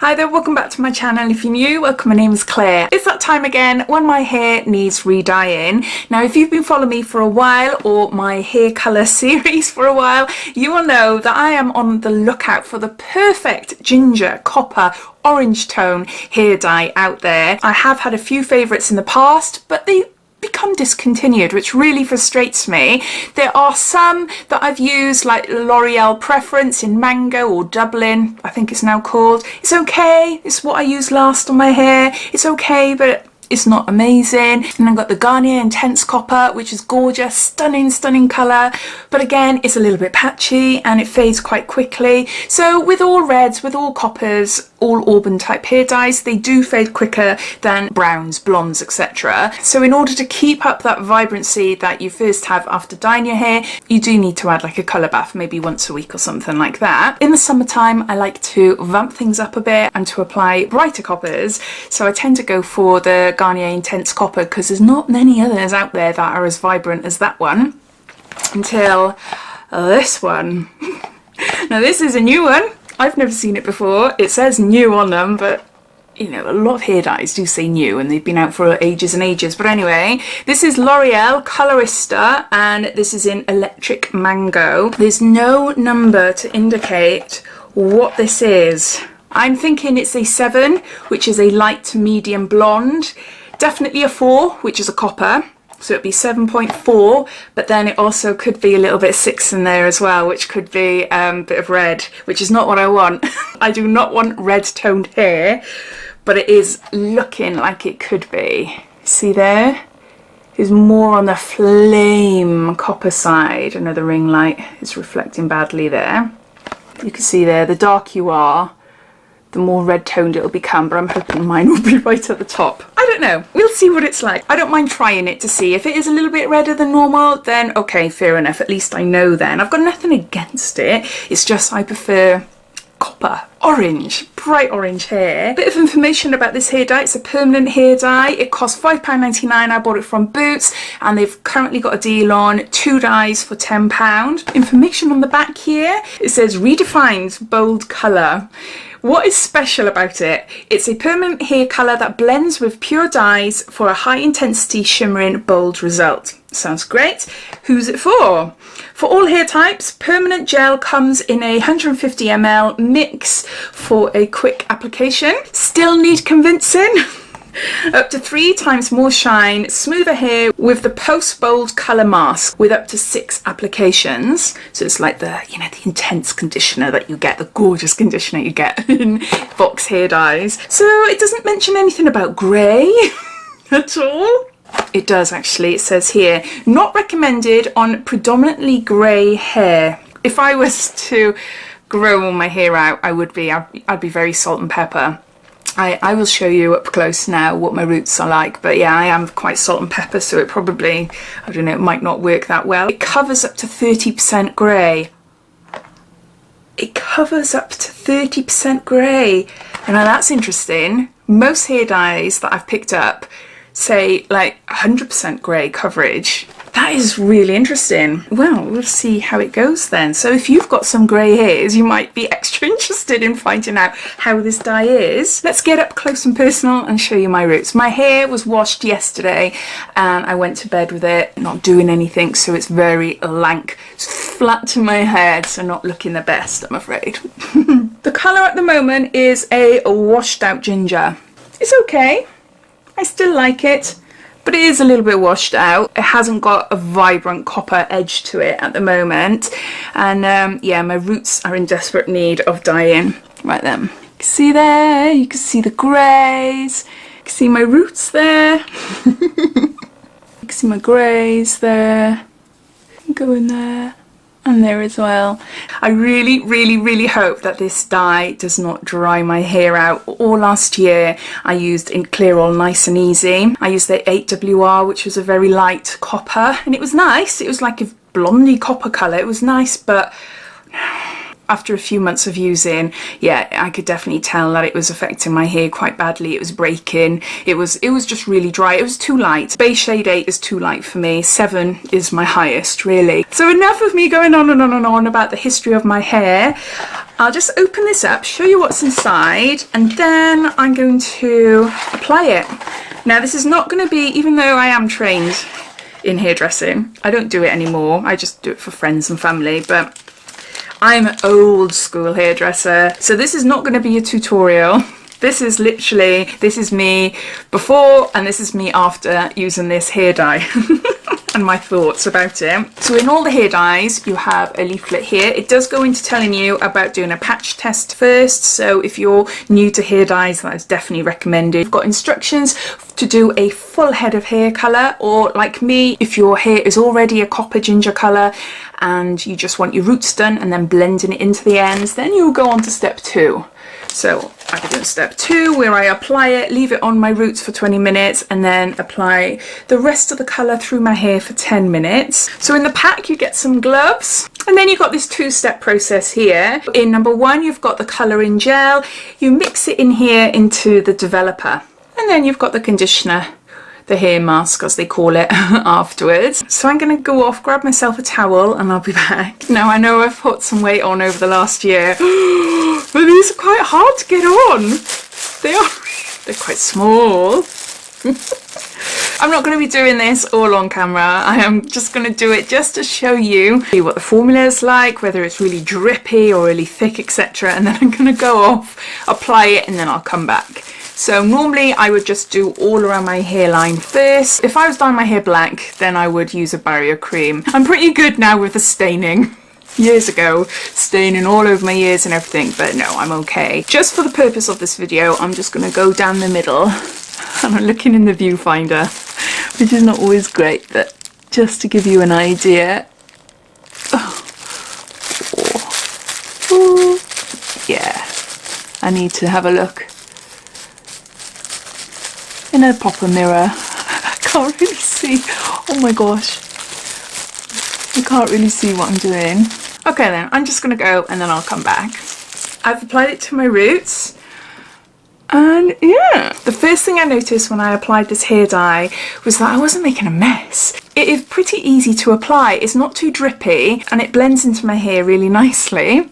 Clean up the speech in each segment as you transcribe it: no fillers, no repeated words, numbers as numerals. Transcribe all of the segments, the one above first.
Hi there, welcome back to my channel. If you're new, welcome, my name is Claire. It's that time again when my hair needs re-dyeing. Now if you've been following me for a while or my hair colour series for a while, you will know that I am on the lookout for the perfect ginger, copper, orange tone hair dye out there. I have had a few favourites in the past, but they become discontinued, which really frustrates me. There are some that I've used, like L'Oreal Preference in Mango or Dublin, I think it's now called. It's okay, it's what I used last on my hair. It's okay, but it's not amazing. And I've got the Garnier Intense Copper, which is gorgeous, stunning colour, but again it's a little bit patchy and it fades quite quickly. So with all reds, with all coppers, all auburn type hair dyes, they do fade quicker than browns, blondes, etc. So in order to keep up that vibrancy that you first have after dyeing your hair, you do need to add like a colour bath, maybe once a week or something like that. In the summertime, I like to vamp things up a bit and to apply brighter coppers. So I tend to go for the Garnier Intense Copper because there's not many others out there that are as vibrant as that one, until this one. Now this is a new one. I've never seen it before. It says new on them, but you know, a lot of hair dyes do say new and they've been out for ages and ages. But anyway, this is L'Oreal Colorista and this is in Electric Mango. There's no number to indicate what this is. I'm thinking it's a 7, which is a light to medium blonde. Definitely a 4, which is a copper. So it'd be 7.4, but then it also could be a little bit 6 in there as well, which could be a bit of red, which is not what I want. I do not want red toned hair, but it is looking like it could be. See there? There's more on the flame copper side. Another ring light is reflecting badly there. You can see there, the darker you are, the more red toned it'll become, but I'm hoping mine will be right at the top. I don't know, we'll see what it's like. I don't mind trying it to see. If it is a little bit redder than normal, then okay, fair enough, at least I know then. I've got nothing against it, it's just I prefer copper, orange, bright orange hair. Bit of information about this hair dye. It's a permanent hair dye. It costs £5.99. I bought it from Boots and they've currently got a deal on 2 dyes for £10. Information on the back here, it says redefines bold colour. What is special about it? It's a permanent hair colour that blends with pure dyes for a high intensity shimmering bold result. Sounds great. Who's it for? For all hair types, permanent gel comes in a 150 ml mix for a quick application. Still need convincing? Up to 3 times more shine, smoother hair with the post bold colour mask with up to 6 applications. So it's like the, you know, the intense conditioner that you get, the gorgeous conditioner you get in box hair dyes. So it doesn't mention anything about grey at all. It does actually, it says here, not recommended on predominantly grey hair. If I was to grow all my hair out, I'd be very salt and pepper. I will show you up close now what my roots are like, but yeah, I am quite salt and pepper, so it probably, I don't know, it might not work that well. It covers up to 30% grey. It covers up to 30% grey. And now that's interesting. Most hair dyes that I've picked up say like 100% grey coverage. That is really interesting. Well, we'll see how it goes then. So if you've got some grey hairs, you might be extra interested in finding out how this dye is. Let's get up close and personal and show you my roots. My hair was washed yesterday and I went to bed with it, not doing anything, so it's very lank. It's flat to my head, so not looking the best, I'm afraid. The colour at the moment is a washed out ginger. It's okay. I still like it, but it is a little bit washed out. It hasn't got a vibrant copper edge to it at the moment. And yeah, my roots are in desperate need of dyeing. Right then, you can see there, you can see the greys, you can see my roots there. You can see my greys there, go in there. And there as well. I really hope that this dye does not dry my hair out. All last year I used in Clear All Nice and Easy. I used the 8WR, which was a very light copper, and it was nice. It was like a blondie copper colour. It was nice, but after a few months of using, yeah, I could definitely tell that it was affecting my hair quite badly. It was breaking. It was just really dry. It was too light. Beige shade 8 is too light for me. 7 is my highest, really. So enough of me going on and on and on about the history of my hair. I'll just open this up, show you what's inside, and then I'm going to apply it. Now this is not going to be, even though I am trained in hairdressing, I don't do it anymore, I just do it for friends and family, but I'm an old school hairdresser, so this is not going to be a tutorial. This is literally, this is me before and this is me after using this hair dye. And my thoughts about it. So in all the hair dyes you have a leaflet here. It does go into telling you about doing a patch test first, so if you're new to hair dyes that is definitely recommended. You've got instructions to do a full head of hair colour, or like me, if your hair is already a copper ginger colour and you just want your roots done and then blending it into the ends, then you'll go on to step 2. So I've been doing step 2 where I apply it, leave it on my roots for 20 minutes and then apply the rest of the colour through my hair for 10 minutes. So in the pack you get some gloves, and then you've got this 2-step process here. In number 1 you've got the colouring gel, you mix it in here into the developer, and then you've got the conditioner, the hair mask as they call it, afterwards. So I'm going to go off, grab myself a towel and I'll be back. Now I know I've put some weight on over the last year, but these are quite hard to get on. They're quite small. I'm not going to be doing this all on camera. I am just going to do it just to show you what the formula is like, whether it's really drippy or really thick, etc. And then I'm going to go off, apply it, and then I'll come back. So normally I would just do all around my hairline first. If I was dyeing my hair black, then I would use a barrier cream. I'm pretty good now with the staining. Years ago, staining all over my ears and everything, but no, I'm okay. Just for the purpose of this video, I'm just going to go down the middle, and I'm looking in the viewfinder, which is not always great, but just to give you an idea. Oh. Yeah, I need to have a look in a proper mirror. I can't really see. Oh my gosh, I can't really see what I'm doing. Okay then, I'm just gonna go and then I'll come back. I've applied it to my roots, and yeah, the first thing I noticed when I applied this hair dye was that I wasn't making a mess. It is pretty easy to apply, it's not too drippy, and it blends into my hair really nicely.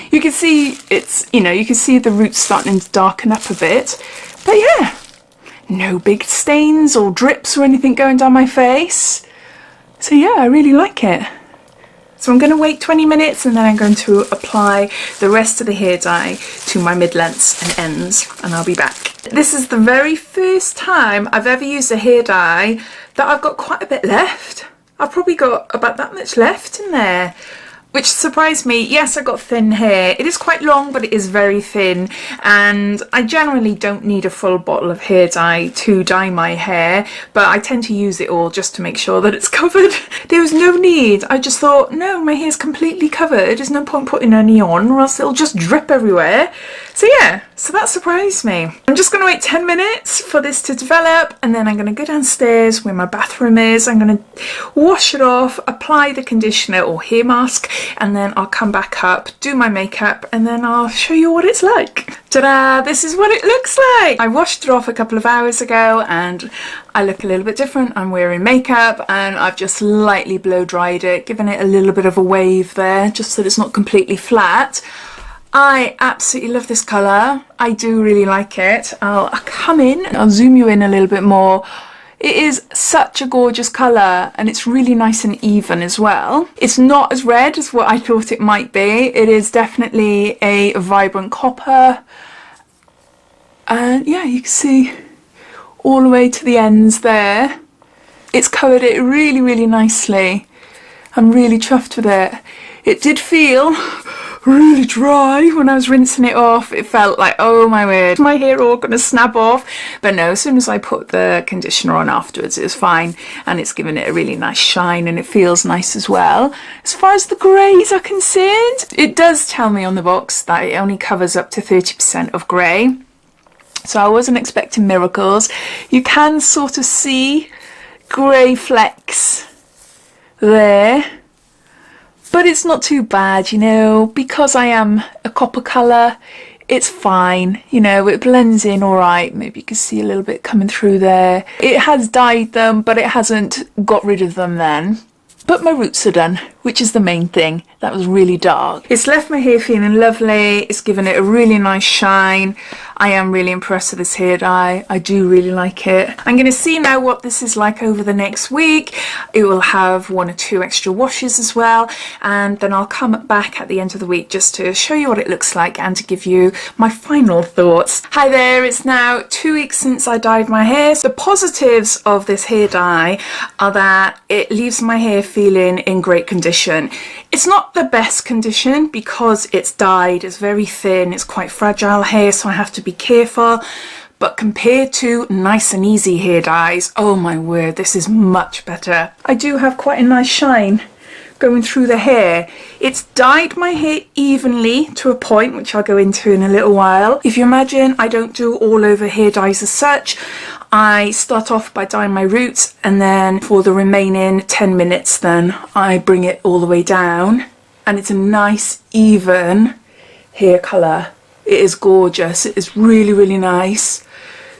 You can see it's, you know, you can see the roots starting to darken up a bit, but yeah, no big stains or drips or anything going down my face. So yeah, I really like it. So I'm going to wait 20 minutes and then I'm going to apply the rest of the hair dye to my mid-lengths and ends, and I'll be back. This is the very first time I've ever used a hair dye that I've got quite a bit left. I've probably got about that much left in there, which surprised me. Yes, I got thin hair. It is quite long, but it is very thin, and I generally don't need a full bottle of hair dye to dye my hair, but I tend to use it all just to make sure that it's covered. There was no need. I just thought, no, my hair's completely covered. There's no point putting any on or else it'll just drip everywhere. So yeah, so that surprised me. I'm just going to wait 10 minutes for this to develop, and then I'm going to go downstairs where my bathroom is. I'm going to wash it off, apply the conditioner or hair mask, and then I'll come back up, do my makeup, and then I'll show you what it's like. Ta-da! This is what it looks like! I washed it off a couple of hours ago and I look a little bit different. I'm wearing makeup and I've just lightly blow dried it, giving it a little bit of a wave there, just so that it's not completely flat. I absolutely love this colour. I do really like it. I'll come in, I'll zoom you in a little bit more. It is such a gorgeous colour, and it's really nice and even as well. It's not as red as what I thought it might be. It is definitely a vibrant copper. And yeah, you can see all the way to the ends there. It's coloured it really, really nicely. I'm really chuffed with it. It did feel really dry when I was rinsing it off. It felt like, oh my word, my hair all gonna snap off. But no, as soon as I put the conditioner on afterwards, it was fine, and it's given it a really nice shine, and it feels nice as well. As far as the greys are concerned, it does tell me on the box that it only covers up to 30% of grey, so I wasn't expecting miracles. You can sort of see grey flecks there, but it's not too bad, you know, because I am a copper colour, it's fine, you know, it blends in all right. Maybe you can see a little bit coming through there. It has dyed them, but it hasn't got rid of them then. But my roots are done, which is the main thing. That was really dark. It's left my hair feeling lovely. It's given it a really nice shine. I am really impressed with this hair dye. I do really like it. I'm going to see now what this is like over the next week. It will have 1 or 2 extra washes as well, and then I'll come back at the end of the week just to show you what it looks like and to give you my final thoughts. Hi there, it's now 2 weeks since I dyed my hair. The positives of this hair dye are that it leaves my hair feeling in great condition. It's not the best condition because it's dyed, it's very thin, it's quite fragile hair, so I have to be careful. But compared to nice and easy hair dyes, oh my word, this is much better. I do have quite a nice shine going through the hair. It's dyed my hair evenly to a point, which I'll go into in a little while. If you imagine, I don't do all over hair dyes as such. I start off by dyeing my roots, and then for the remaining 10 minutes then I bring it all the way down, and it's a nice even hair colour. It is gorgeous. It is really, really nice.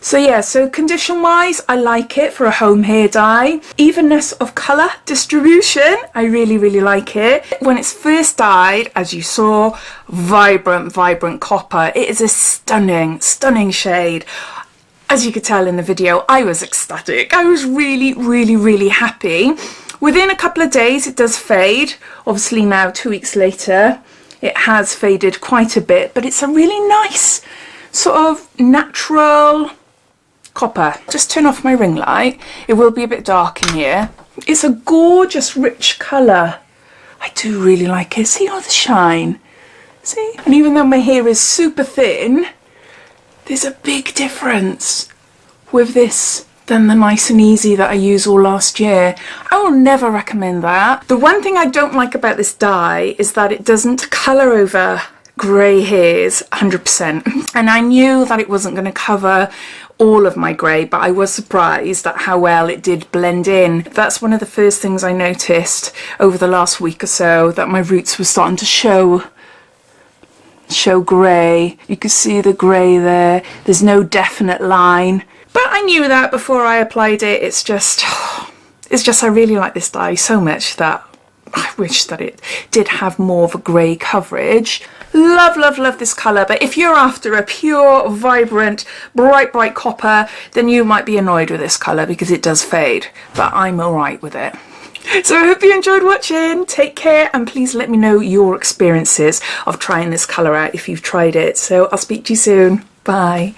So yeah, so condition wise, I like it for a home hair dye. Evenness of colour distribution, I really, really like it. When it's first dyed, as you saw, vibrant copper. It is a stunning, stunning shade. As you could tell in the video, I was ecstatic. I was really, really, really happy. Within a couple of days, it does fade. Obviously now, 2 weeks later, it has faded quite a bit, but it's a really nice sort of natural copper. Just turn off my ring light. It will be a bit dark in here. It's a gorgeous, rich colour. I do really like it. See all the shine? See? And even though my hair is super thin, there's a big difference with this than the nice and easy that I used all last year. I will never recommend that. The one thing I don't like about this dye is that it doesn't colour over grey hairs 100%. And I knew that it wasn't going to cover all of my grey, but I was surprised at how well it did blend in. That's one of the first things I noticed over the last week or so, that my roots were starting to show grey. You can see the grey there. There's no definite line, but I knew that before I applied it. It's just I really like this dye so much that I wish that it did have more of a grey coverage. Love, love, love this colour, but if you're after a pure, vibrant, bright copper, then you might be annoyed with this colour because it does fade, but I'm alright with it. So I hope you enjoyed watching. Take care, and please let me know your experiences of trying this colour out if you've tried it. So I'll speak to you soon. Bye.